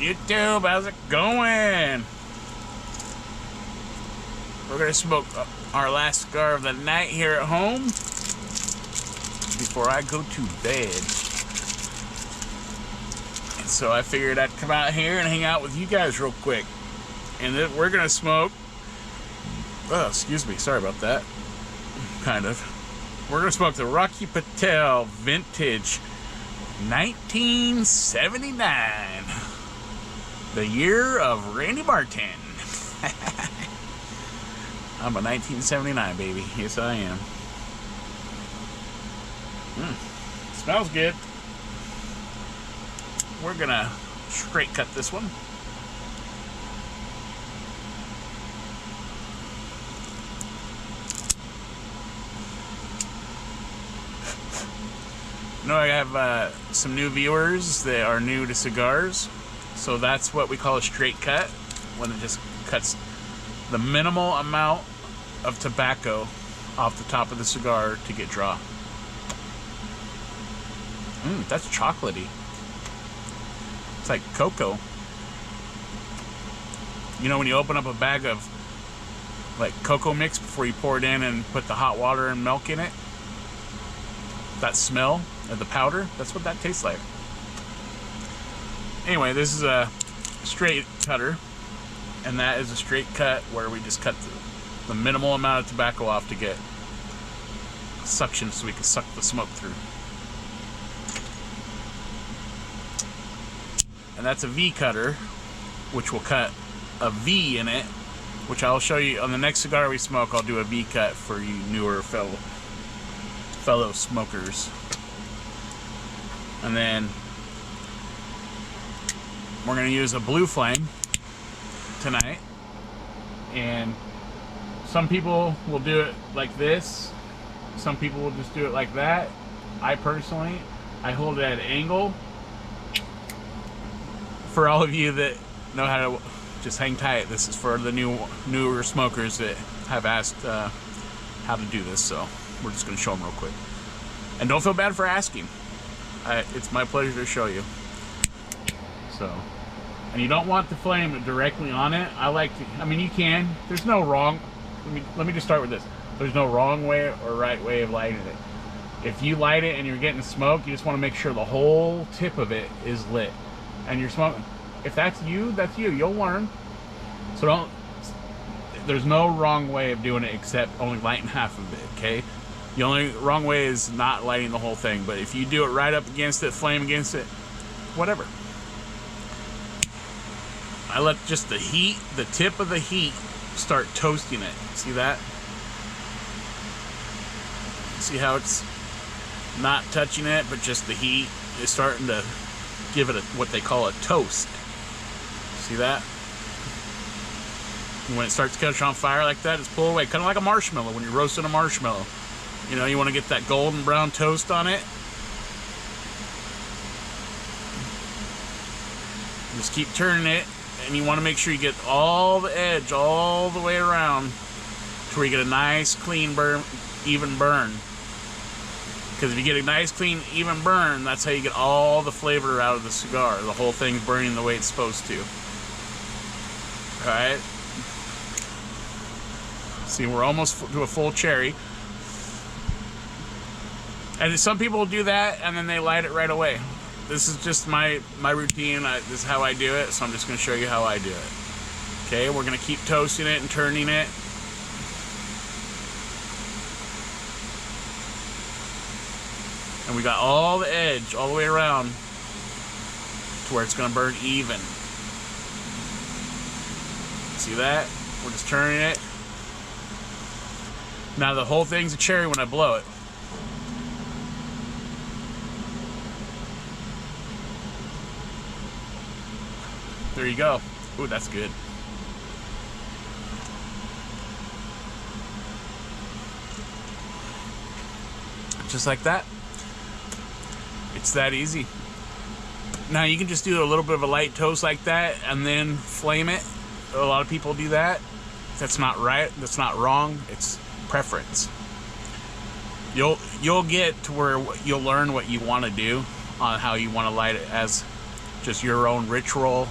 YouTube, how's it going? We're gonna smoke our last cigar of the night here at home before I go to bed. And so I figured I'd come out here and hang out with you guys real quick. And then we're gonna smoke, oh, excuse me, sorry about that. Kind of. We're gonna smoke the Rocky Patel Vintage 1979. The year of Randy Martin. I'm a 1979 baby. Yes, I am. Smells good. We're gonna straight cut this one. You know, I have some new viewers that are new to cigars. So that's what we call a straight cut, when it just cuts the minimal amount of tobacco off the top of the cigar to get draw. That's chocolatey. It's like cocoa. You know when you open up a bag of like cocoa mix before you pour it in and put the hot water and milk in it? That smell of the powder, that's what that tastes like. Anyway, this is a straight cutter, and that is a straight cut where we just cut the minimal amount of tobacco off to get suction so we can suck the smoke through. And that's a V cutter, which will cut a V in it, which I'll show you on the next cigar we smoke. I'll do a V cut for you newer fellow smokers. And then we're going to use a blue flame tonight, and some people will do it like this, some people will just do it like that. I personally hold it at an angle. For all of you that know how to, just hang tight. This is for the newer smokers that have asked how to do this, so we're just going to show them real quick. And don't feel bad for asking. It's my pleasure to show you. So, and you don't want the flame directly on it. I mean, you can. There's no wrong. Let me just start with this. There's no wrong way or right way of lighting it. If you light it and you're getting smoke, you just want to make sure the whole tip of it is lit. And you're smoking. If that's you, that's you. You'll learn. So there's no wrong way of doing it except only lighting half of it, okay? The only wrong way is not lighting the whole thing. But if you do it right up against it, flame against it, whatever. I let just the heat, the tip of the heat, start toasting it. See that? See how it's not touching it, but just the heat is starting to give it what they call a toast. See that? And when it starts to catch on fire like that, just pull away. Kind of like a marshmallow when you're roasting a marshmallow. You know, you want to get that golden brown toast on it. Just keep turning it, and you want to make sure you get all the edge all the way around to where you get a nice, clean burn, even burn. Because if you get a nice, clean, even burn, that's how you get all the flavor out of the cigar. The whole thing's burning the way it's supposed to. Alright? See, we're almost to a full cherry. And some people will do that, and then they light it right away. This is just my routine. This is how I do it, so I'm just going to show you how I do it. Okay, we're going to keep toasting it and turning it. And we got all the edge all the way around to where it's going to burn even. See that? We're just turning it. Now the whole thing's a cherry when I blow it. There you go. Ooh, that's good. Just like that. It's that easy. Now you can just do a little bit of a light toast like that and then flame it. A lot of people do that. That's not right. That's not wrong. It's preference. You'll get to where you'll learn what you want to do on how you want to light it as just your own ritual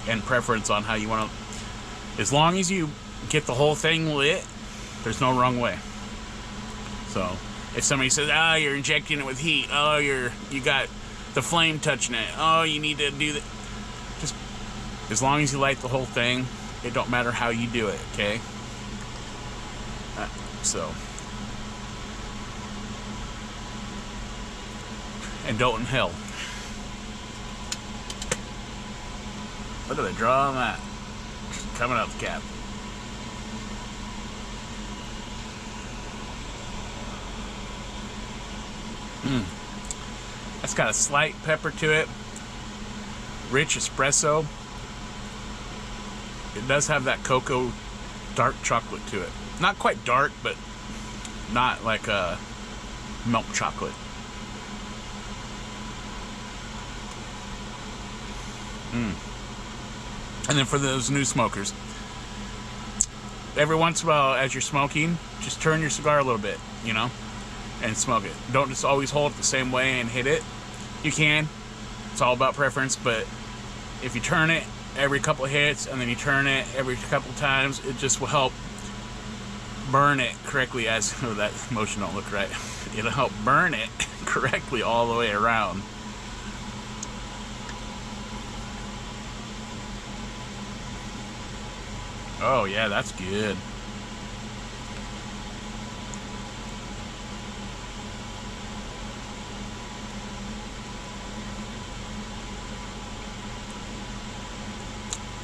and preference on how you want to. As long as you get the whole thing lit, there's no wrong way. So if somebody says, "Oh, you're injecting it with heat. Oh, you got the flame touching it. Oh, you need to do that," just as long as you light the whole thing, it don't matter how you do it. Okay. So. And don't inhale. Look at the draw on that. Coming out the cap. That's got a slight pepper to it. Rich espresso. It does have that cocoa dark chocolate to it. Not quite dark, but not like a milk chocolate. And then for those new smokers, every once in a while as you're smoking, just turn your cigar a little bit, you know, and smoke it. Don't just always hold it the same way and hit it. You can. It's all about preference, but if you turn it every couple of hits and then you turn it every couple of times, it just will help burn it correctly as... Oh, that motion don't look right. It'll help burn it correctly all the way around. Oh yeah, that's good.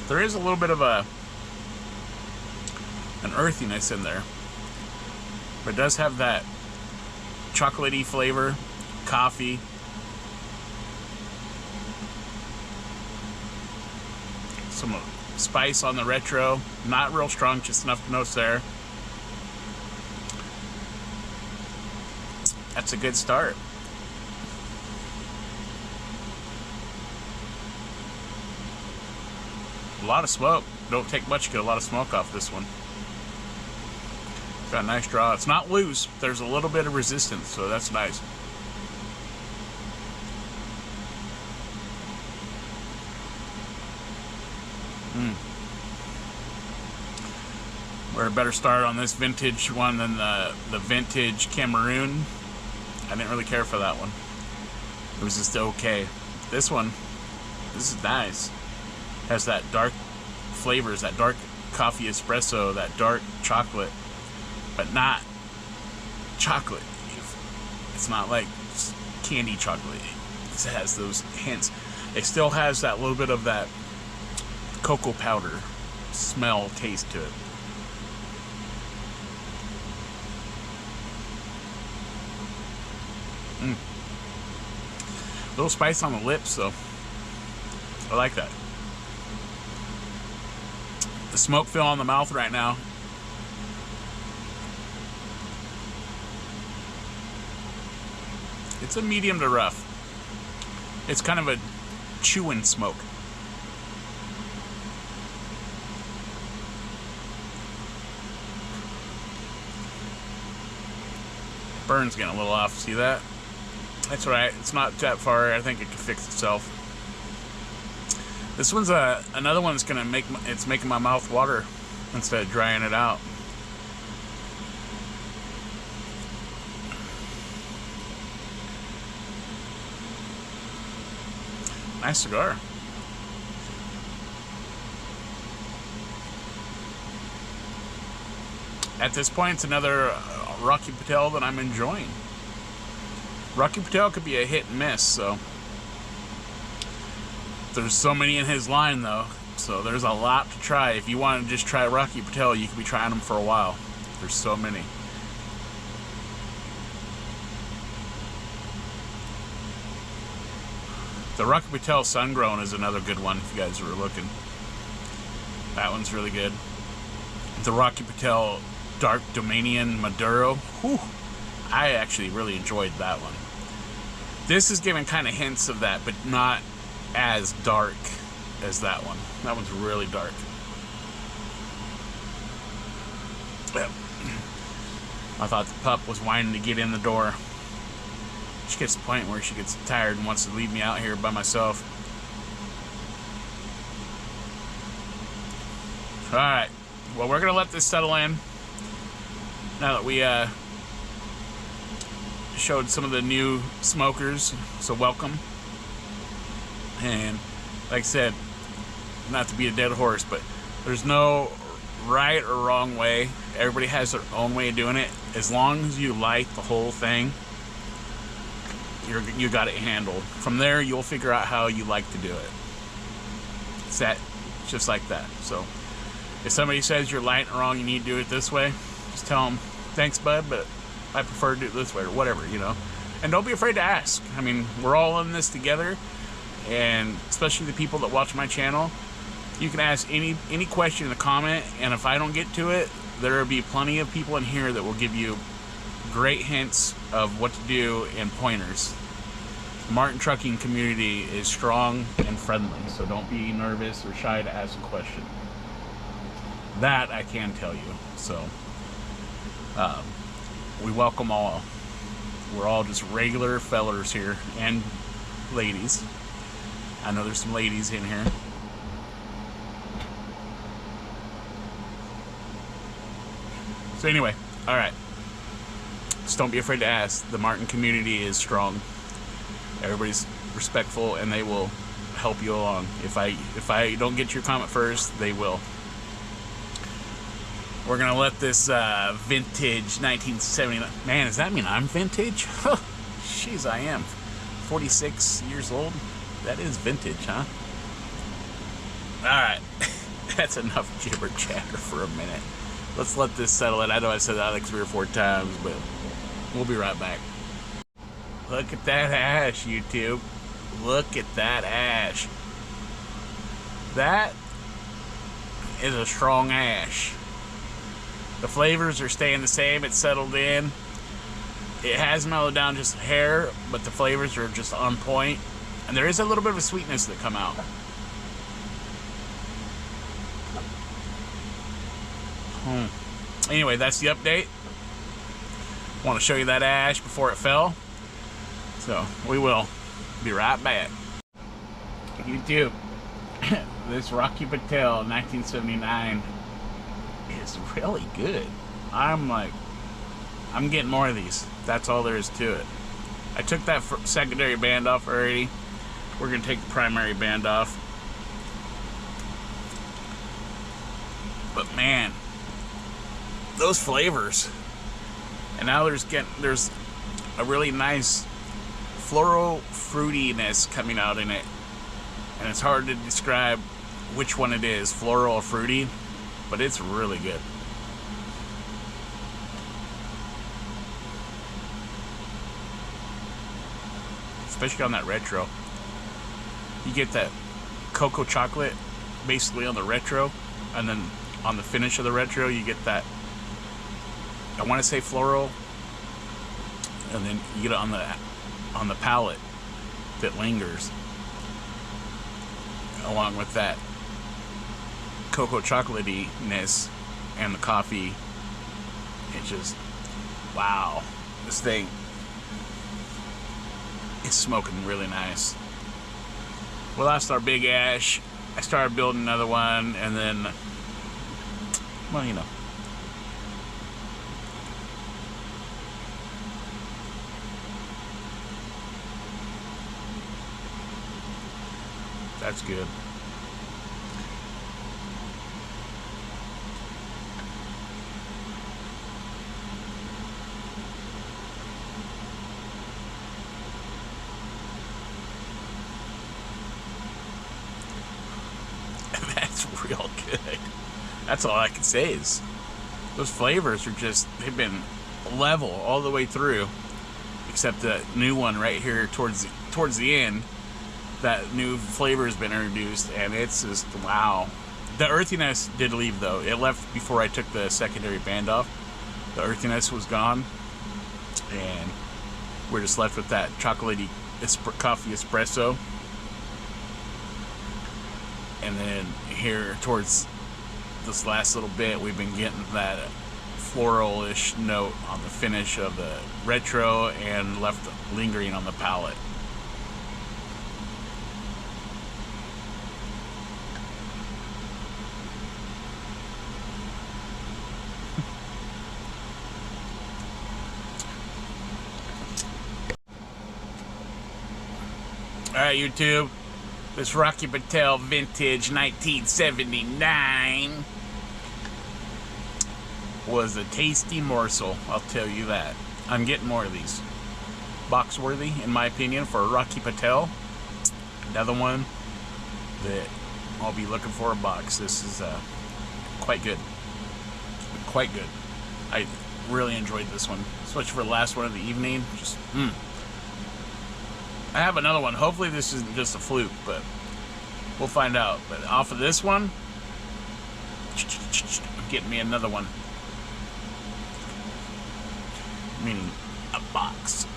There is a little bit of an earthiness in there, but it does have that chocolatey flavor, coffee. Some spice on the retro, not real strong, just enough to notice there. That's a good start. A lot of smoke. Don't take much to get a lot of smoke off this one. Got a nice draw. It's not loose. There's a little bit of resistance, so that's nice. We're a better start on this vintage one than the vintage Cameroon. I didn't really care for that one. It was just okay. This one, this is nice. Has that dark flavors, that dark coffee espresso, that dark chocolate, but not chocolate. It's not like candy chocolate. It has those hints. It still has that little bit of that cocoa powder smell, taste to it. A little spice on the lips, so I like that. The smoke feel on the mouth right now. It's a medium to rough. It's kind of a chewing smoke. Burn's getting a little off. See that? That's right. It's not that far. I think it can fix itself. This one's another one that's gonna make it's making my mouth water instead of drying it out. Nice cigar. At this point, it's another Rocky Patel that I'm enjoying. Rocky Patel could be a hit and miss, so there's so many in his line though, so there's a lot to try. If you want to just try Rocky Patel, you could be trying them for a while. There's so many. The Rocky Patel Sun Grown is another good one if you guys were looking. That one's really good. The Rocky Patel Dark Dominion Maduro. Whew, I actually really enjoyed that one. This is giving kind of hints of that, but not as dark as that one. That one's really dark. Yep. I thought the pup was whining to get in the door. She gets to the point where she gets tired and wants to leave me out here by myself. All right. Well, we're gonna let this settle in. Now that we showed some of the new smokers, so welcome. And like I said, not to be a dead horse, but there's no right or wrong way. Everybody has their own way of doing it. As long as you light the whole thing, you got it handled. From there, you'll figure out how you like to do it. It's just like that. So if somebody says you're lighting it wrong, you need to do it this way, just tell them, thanks, bud, but I prefer to do it this way, or whatever, you know. And don't be afraid to ask. I mean, we're all in this together, and especially the people that watch my channel, you can ask any question in the comment, and if I don't get to it, there will be plenty of people in here that will give you great hints of what to do and pointers. The Martin trucking community is strong and friendly, so don't be nervous or shy to ask a question. That I can tell you. So we welcome all. We're all just regular fellers here, and ladies. I know there's some ladies in here. So anyway, all right. Just don't be afraid to ask. The Martin community is strong. Everybody's respectful, and they will help you along. If I don't get your comment first, they will. We're gonna let this vintage 1979. Man, does that mean I'm vintage? Jeez, I am. 46 years old. That is vintage, huh? All right, that's enough jibber chatter for a minute. Let's let this settle in. I know I said that like 3 or 4 times, but we'll be right back. Look at that ash, YouTube. Look at that ash. That is a strong ash. The flavors are staying the same. It's settled in. It has mellowed down just a hair, but the flavors are just on point. And there is a little bit of a sweetness that come out. Anyway, that's the update. I want to show you that ash before it fell. So, we will be right back. YouTube, this Rocky Patel 1979 is really good. I'm getting more of these. That's all there is to it. I took that secondary band off already. We're going to take the primary band off. But man, those flavors. And now there's a really nice floral fruitiness coming out in it. And it's hard to describe which one it is, floral or fruity, but it's really good. Especially on that retro. You get that cocoa chocolate basically on the retro, and then on the finish of the retro you get that, I want to say floral, and then you get it on the palate that lingers along with that cocoa chocolatey-ness and the coffee. It's just, wow, this thing is smoking really nice. We lost our big ash. I started building another one, and then, well, you know. That's good. That's real good. That's all I can say is those flavors are just, they've been level all the way through, except the new one right here towards the end. That new flavor has been introduced, and it's just, wow. The earthiness did leave, though. It left before I took the secondary band off. The earthiness was gone, and we're just left with that chocolatey coffee espresso. And then here towards this last little bit, we've been getting that floral-ish note on the finish of the retro and left lingering on the palate. Alright, YouTube. This Rocky Patel vintage 1979 was a tasty morsel, I'll tell you that. I'm getting more of these. Box worthy, in my opinion, for Rocky Patel. Another one that I'll be looking for a box. This is quite good. Quite good. I really enjoyed this one, especially for the last one of the evening. Just, I have another one. Hopefully this isn't just a fluke, but we'll find out. But off of this one, I'm getting me another one. Meaning a box.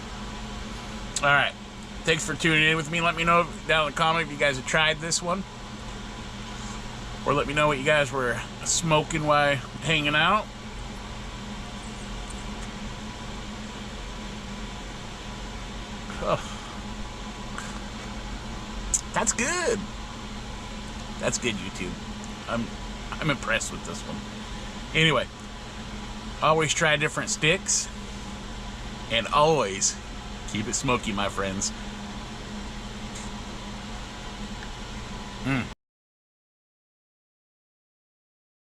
Alright. Thanks for tuning in with me. Let me know down in the comment if you guys have tried this one. Or let me know what you guys were smoking while hanging out. Oh. That's good. That's good, YouTube. I'm impressed with this one. Anyway, always try different sticks. And always keep it smoky, my friends.